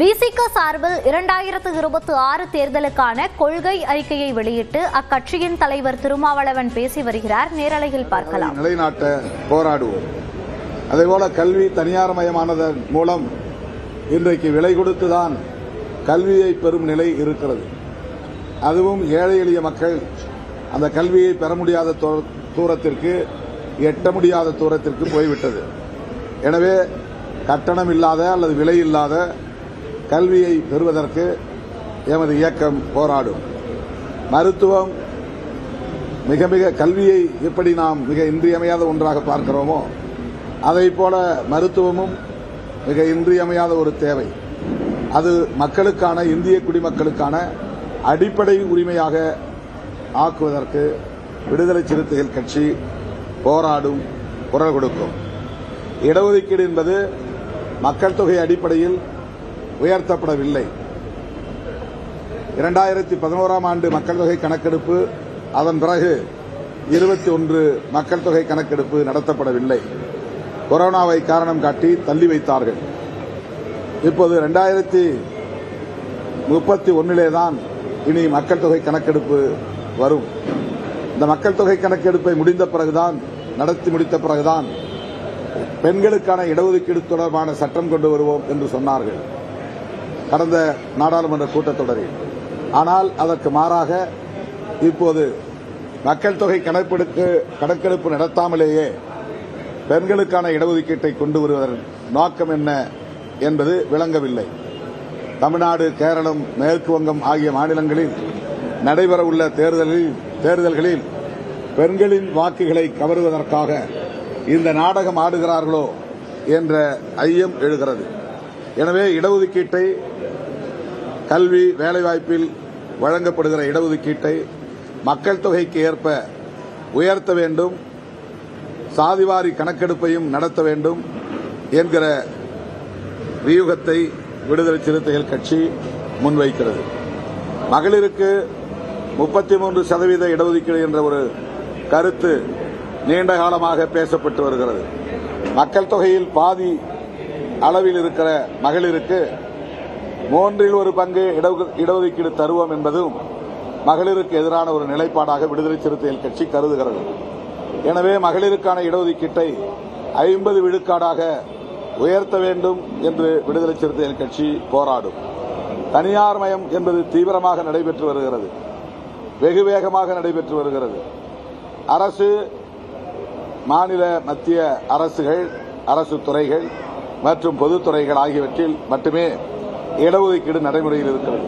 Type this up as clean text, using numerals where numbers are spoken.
விசிக சார்பில் 2026 தேர்தலுக்கான கொள்கை அறிக்கையை வெளியிட்டு அக்கட்சியின் தலைவர் திருமாவளவன் பேசி வருகிறார். நேரலையில் பார்க்கலாம். நிலைநாட்ட போராடுவோம். அதேபோல கல்வி தனியார் மயமானதன் மூலம் இன்றைக்கு விலை கொடுத்துதான் கல்வியை பெறும் நிலை இருக்கிறது. அதுவும் ஏழை எளிய மக்கள் அந்த கல்வியை பெற முடியாத தூரத்திற்கு, எட்ட முடியாத தூரத்திற்கு போய்விட்டது. எனவே கட்டணம் இல்லாத அல்லது விலை இல்லாத கல்வியை பெறுவதற்கு எமது இயக்கம் போராடும். மருத்துவம் மிக கல்வியை எப்படி நாம் மிக இன்றியமையாத ஒன்றாக பார்க்கிறோமோ அதைப் போல மருத்துவமும் மிக இன்றியமையாத ஒரு தேவை. அது மக்களுக்கான, இந்திய குடிமக்களுக்கான அடிப்படை உரிமையாக ஆக்குவதற்கு விடுதலை சிறுத்தைகள் கட்சி போராடும், குரல் கொடுக்கும். இடஒதுக்கீடு என்பது மக்கள் தொகை அடிப்படையில் உயர்த்தப்படவில்லை. 2011ஆம் ஆண்டு மக்கள் தொகை கணக்கெடுப்பு, அதன் பிறகு 21 மக்கள் தொகை கணக்கெடுப்பு நடத்தப்படவில்லை. கொரோனாவை காரணம் காட்டி தள்ளி வைத்தார்கள். இப்போது 2031 தான் இனி மக்கள் தொகை கணக்கெடுப்பு வரும். இந்த மக்கள் தொகை கணக்கெடுப்பை நடத்தி முடித்த பிறகுதான் பெண்களுக்கான இடஒதுக்கீடு தொடர்பான சட்டம் கொண்டு வருவோம் என்று சொன்னார்கள் கடந்த நாடாளுமன்ற கூட்டத்தொடரில். ஆனால் அதற்கு மாறாக இப்போது மக்கள் தொகை கணக்கெடுப்பு நடத்தாமலேயே பெண்களுக்கான இடஒதுக்கீட்டை கொண்டு வருவதன் நோக்கம் என்ன என்பது விளங்கவில்லை. தமிழ்நாடு, கேரளம், மேற்கு வங்கம் ஆகிய மாநிலங்களில் நடைபெறவுள்ள தேர்தல்களில் பெண்களின் வாக்குகளை கவருவதற்காக இந்த நாடகம் ஆடுகிறார்களோ என்ற ஐயம் எழுகிறது. எனவே இடஒதுக்கீட்டை, கல்வி வேலைவாய்ப்பில் வழங்கப்படுகிற இடஒதுக்கீட்டை மக்கள் தொகைக்கு ஏற்ப உயர்த்த வேண்டும், சாதிவாரி கணக்கெடுப்பையும் நடத்த வேண்டும் என்கிற வியூகத்தை விடுதலை சிறுத்தைகள் கட்சி முன்வைக்கிறது. மகளிருக்கு 33% இடஒதுக்கீடு என்ற ஒரு கருத்து நீண்ட காலமாக பேசப்பட்டு வருகிறது. மக்கள் தொகையில் பாதி அளவில் இருக்கிற மகளிருக்கு 1/3 பங்கு இடஒதுக்கீடு தருவோம் என்பதும் மகளிருக்கு எதிரான ஒரு நிலைப்பாடாக விடுதலை சிறுத்தைகள் கட்சி கருதுகிறது. எனவே மகளிருக்கான இடஒதுக்கீட்டை 50 விழுக்காடாக உயர்த்த வேண்டும் என்று விடுதலை சிறுத்தைகள் கட்சி போராடும். தனியார் மயம் என்பது தீவிரமாக நடைபெற்று வருகிறது, வெகு வேகமாக நடைபெற்று வருகிறது. அரசு, மாநில, மத்திய அரசுகள், அரசு துறைகள் மற்றும் பொதுத்துறைகள் ஆகியவற்றில் மட்டுமே இடஒதுக்கீடு நடைமுறையில் இருக்கிறது.